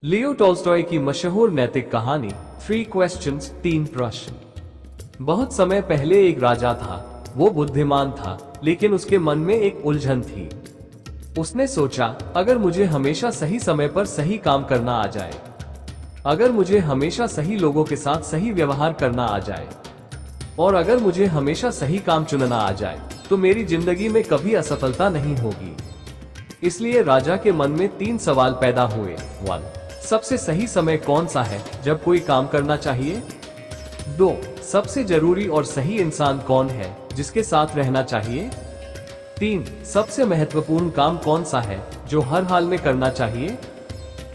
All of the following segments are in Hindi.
लियो टॉल्स्टॉय की मशहूर नैतिक कहानी 3 क्वेश्चंस 3 प्रश्न। बहुत समय पहले एक राजा था। वो बुद्धिमान था, लेकिन उसके मन में एक उलझन थी। उसने सोचा, अगर मुझे हमेशा सही समय पर सही काम करना आ जाए, अगर मुझे हमेशा सही लोगों के साथ सही व्यवहार करना आ जाए, और अगर मुझे हमेशा सही काम चुनना आ जाए, तो मेरी जिंदगी में कभी असफलता नहीं होगी। इसलिए राजा के मन में 3 सवाल पैदा हुए। 1. सबसे सही समय कौन सा है जब कोई काम करना चाहिए? 2. सबसे जरूरी और सही इंसान कौन है जिसके साथ रहना चाहिए? 3. सबसे महत्वपूर्ण काम कौन सा है जो हर हाल में करना चाहिए?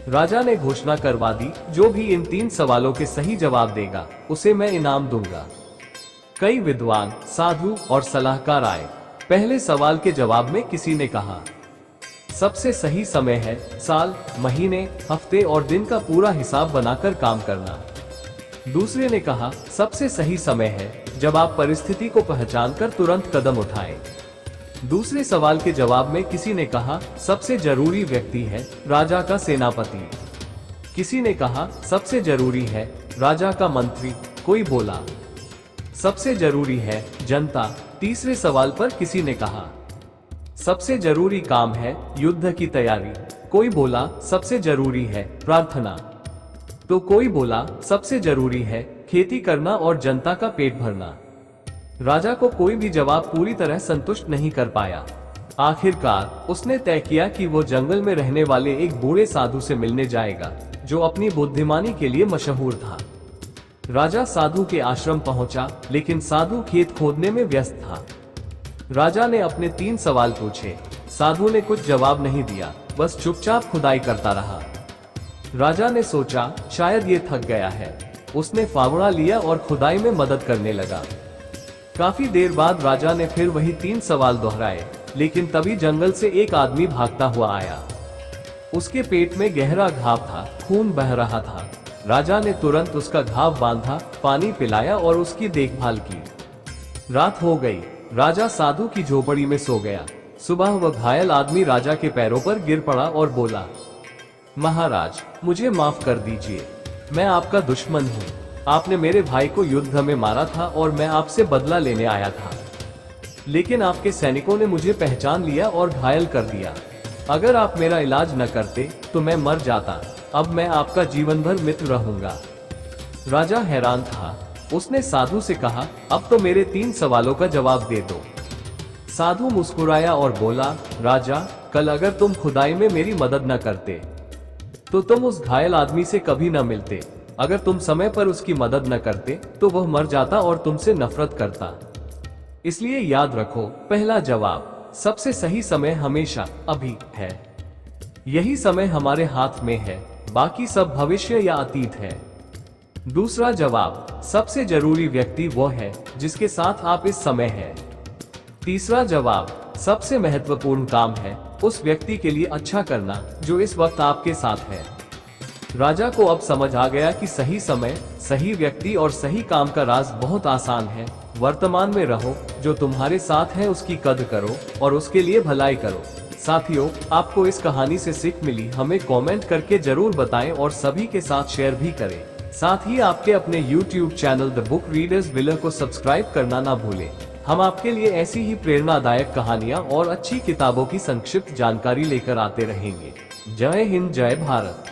राजा ने घोषणा करवा दी, जो भी इन 3 सवालों के सही जवाब देगा, उसे मैं इनाम दूंगा। कई विद्वान, साधु और सलाहकार आए। पहले सवाल के जवाब में किसी ने कहा, सबसे सही समय है साल, महीने, हफ्ते और दिन का पूरा हिसाब बनाकर काम करना। दूसरे ने कहा, सबसे सही समय है जब आप परिस्थिति को पहचानकर तुरंत कदम उठाएं। दूसरे सवाल के जवाब में किसी ने कहा, सबसे जरूरी व्यक्ति है राजा का सेनापति। किसी ने कहा, सबसे जरूरी है राजा का मंत्री। कोई बोला, सबसे जरूरी है जनता। तीसरे सवाल पर किसी ने कहा, सबसे जरूरी काम है युद्ध की तैयारी। कोई बोला, सबसे जरूरी है प्रार्थना। तो कोई बोला, सबसे जरूरी है खेती करना और जनता का पेट भरना। राजा को कोई भी जवाब पूरी तरह संतुष्ट नहीं कर पाया। आखिरकार उसने तय किया कि वो जंगल में रहने वाले एक बूढ़े साधु से मिलने जाएगा, जो अपनी बुद्धिमानी के लिए मशहूर था। राजा साधु के आश्रम पहुंचा, लेकिन साधु खेत खोदने में व्यस्त था। राजा ने अपने 3 सवाल पूछे। साधु ने कुछ जवाब नहीं दिया, बस चुपचाप खुदाई करता रहा। राजा ने सोचा, शायद ये थक गया है। उसने फावड़ा लिया और खुदाई में मदद करने लगा। काफी देर बाद राजा ने फिर वही 3 सवाल दोहराए, लेकिन तभी जंगल से एक आदमी भागता हुआ आया। उसके पेट में गहरा घाव था, खून बह रहा था। राजा ने तुरंत उसका घाव बांधा, पानी पिलाया और उसकी देखभाल की। रात हो गई। राजा साधु की झोपड़ी में सो गया। सुबह वह घायल आदमी राजा के पैरों पर गिर पड़ा और बोला, महाराज, मुझे माफ कर दीजिए। मैं आपका दुश्मन हूँ। आपने मेरे भाई को युद्ध में मारा था और मैं आपसे बदला लेने आया था, लेकिन आपके सैनिकों ने मुझे पहचान लिया और घायल कर दिया। अगर आप मेरा इलाज न करते तो मैं मर जाता। अब मैं आपका जीवन भर मित्र रहूंगा। राजा हैरान था। उसने साधु से कहा, अब तो मेरे 3 सवालों का जवाब दे दो। साधु मुस्कुराया और बोला, राजा, कल अगर तुम खुदाई में मेरी मदद न करते तो तुम उस घायल आदमी से कभी न मिलते। अगर तुम समय पर उसकी मदद न करते तो वह मर जाता और तुमसे नफरत करता। इसलिए याद रखो, पहला जवाब, सबसे सही समय हमेशा अभी है। यही समय हमारे हाथ में है, बाकी सब भविष्य या अतीत है। दूसरा जवाब, सबसे जरूरी व्यक्ति वो है जिसके साथ आप इस समय हैं। तीसरा जवाब, सबसे महत्वपूर्ण काम है उस व्यक्ति के लिए अच्छा करना जो इस वक्त आपके साथ है। राजा को अब समझ आ गया कि सही समय, सही व्यक्ति और सही काम का राज बहुत आसान है। वर्तमान में रहो, जो तुम्हारे साथ है उसकी कद्र करो और उसके लिए भलाई करो। साथियों, आपको इस कहानी से सीख मिली? हमें कमेंट करके जरूर बताएं और सभी के साथ शेयर भी करें। साथ ही आपके अपने YouTube channel the book readers wheeler को सब्सक्राइब करना ना भूलें। हम आपके लिए ऐसी ही प्रेरणादायक कहानियां और अच्छी किताबों की संक्षिप्त जानकारी लेकर आते रहेंगे। जय हिंद, जय भारत।